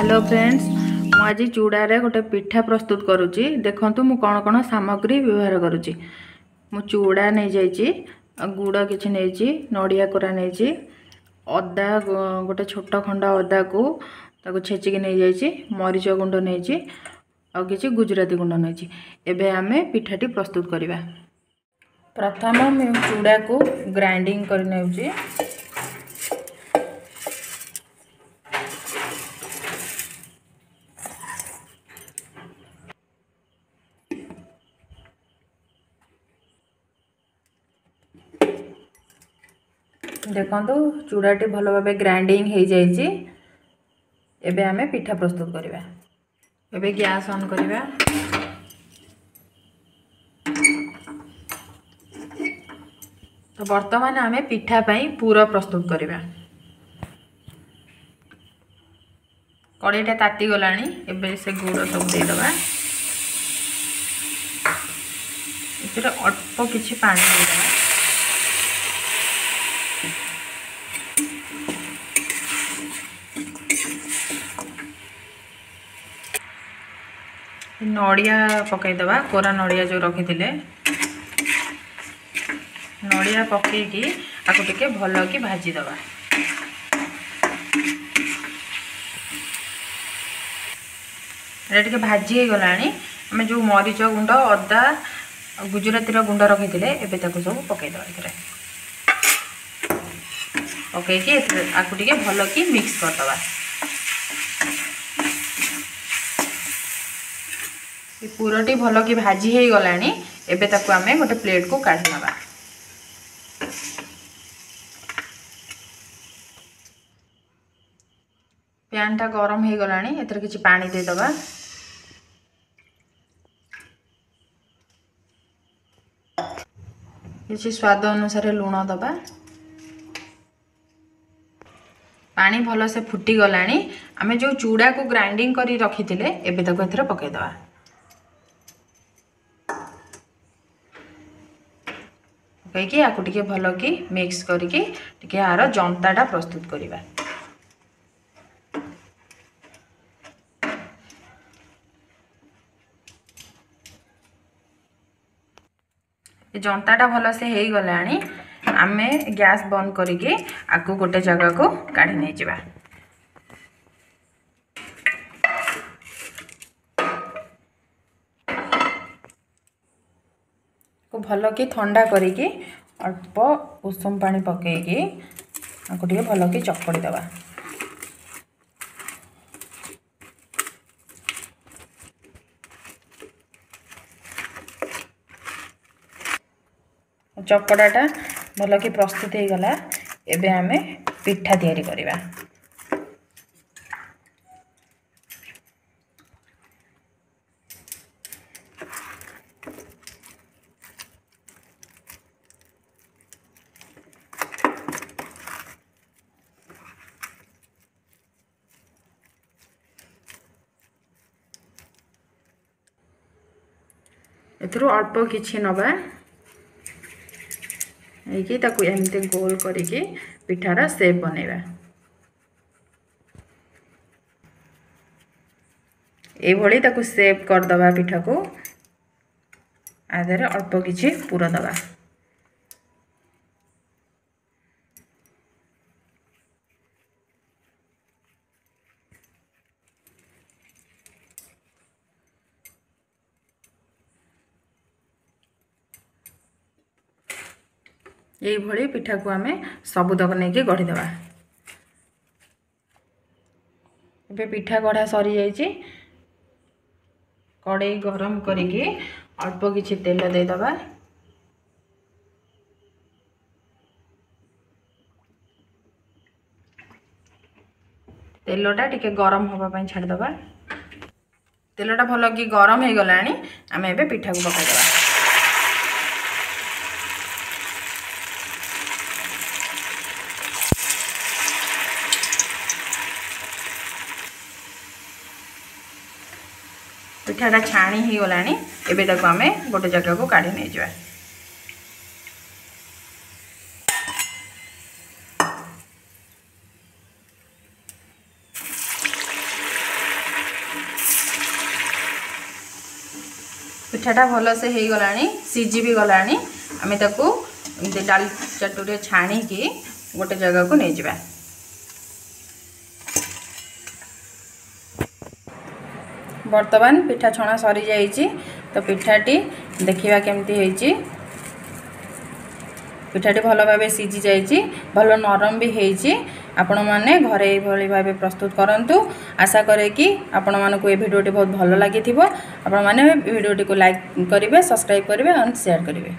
Hello friends, मु आज चूड़ारे गोटे पिठा प्रस्तुत करुच्ची। देखंतु मु कौन कौन सामग्री व्यवहार करुच्ची। मु चूड़ा नहीं जाइए, गुड़ किसी नहीं, नड़िया कोरा नहीं, अदा गोटे छोट खंड अदा को छेचिक नहीं जाइए, मरीच गुंड नहीं आ कि गुजराती गुंड नहीं। एबे आमे पिठाटी प्रस्तुत करवा। प्रथम मु चूड़ा को ग्राइंडिंग कर नेउची। देखो चूड़ाटी भल भाव ग्राइंडिंग हो जाइए। एबे आमे पिठा प्रस्तुत करवा। एबे गैस ऑन करवा। तो वर्तमान आमे पिठा पाई पूरा प्रस्तुत करवा। कड़ईटा ताती गलानी। एबे से गुड़ सब दे दबा। इसे अल्प किछि पानी दे दबा। नड़िया पकईदबा। कोरा नड़िया जो रखी थिले नड़िया पकईकी आपको टिके भल कि भाजी दबा। टिके भाजी हो गलानी। आम जो मरीच गुंड अदा गुजराती गुंड रखी थे एबे ताको सब पकईदबा। इधर पकईकी आपको टिके भल कि मिक्स करदबा। पूरटी भल कि भाजी हो गलानी। एबे ताको आमे गोटे प्लेट को काढ़ी नबा। पैन टा गरम हो गलानी। एतर किछि पानी दे दबा। किछि स्वाद अनुसार लूण दबा। पानी भल से फुटी गलानी। आमे जो चूड़ा को ग्राइंडिंग करी रखी थिले एबे ताको एथरे पकई दबा। पकईकी आकु टिके भल कि मिक्स करके टिके आर जंताटा प्रस्तुत करिबा। जंताटा भल से हो गलानी। आमे गैस बंद करके आकु गोटे जगह को काढ़ी नहीं जिबा। को भल कि ठंडा करके अल्प उषुम पानी पकईकी आकु टिके भल कि चकड़ी दबा। चकड़ाटा भल कि प्रस्तुत हो गला। एबे आमे पिठा तैयारी करिबा। एथरो अल्प किछि नबा। एकी ताकू एमते गोल करके पिठारा शेप बनेबा। ए भली ताकू शेप कर दबा। पिठा को आधरे अल्प किछि पूरा दबा। यही भली पिठा को आमे सबुतक नहीं गढ़ी दबा। एबे पिठा गढ़ा सरी जाइए। कड़ई गरम करके अल्प किछि तेल दे दबा। तेलटा टिके गरम होबा पई छाड़ दबा। तेलटा भल कि गरम हो गलानी। आमे एबे पिठा को पकाई दबा। पिठाटा छाणी हो गलानी। एबे ताको आमे गोटे जगह को काढ़ी नहीं जिबा। पिठाटा भलसे हो गलानी सीझी भी गलानी आम ताकू डाल चटुरे छाणिकी गोटे जगह को नहीं जावा। बर्तमान पिठा छणा सरी जाइए तो पिठाटी देखिबा केमती होइछि। पिठाटी भल भाव सीझी जाइए भल नरम भी होइछि। आपण माने घरे एभली भाव प्रस्तुत करंतु। आशा करे कि आपण मानकु ए भिडियोटी बहुत भल लागिथिबो। आपण माने भिडियोटी को लाइक करिवे, सब्सक्राइब करिवे और शेयर करिवे।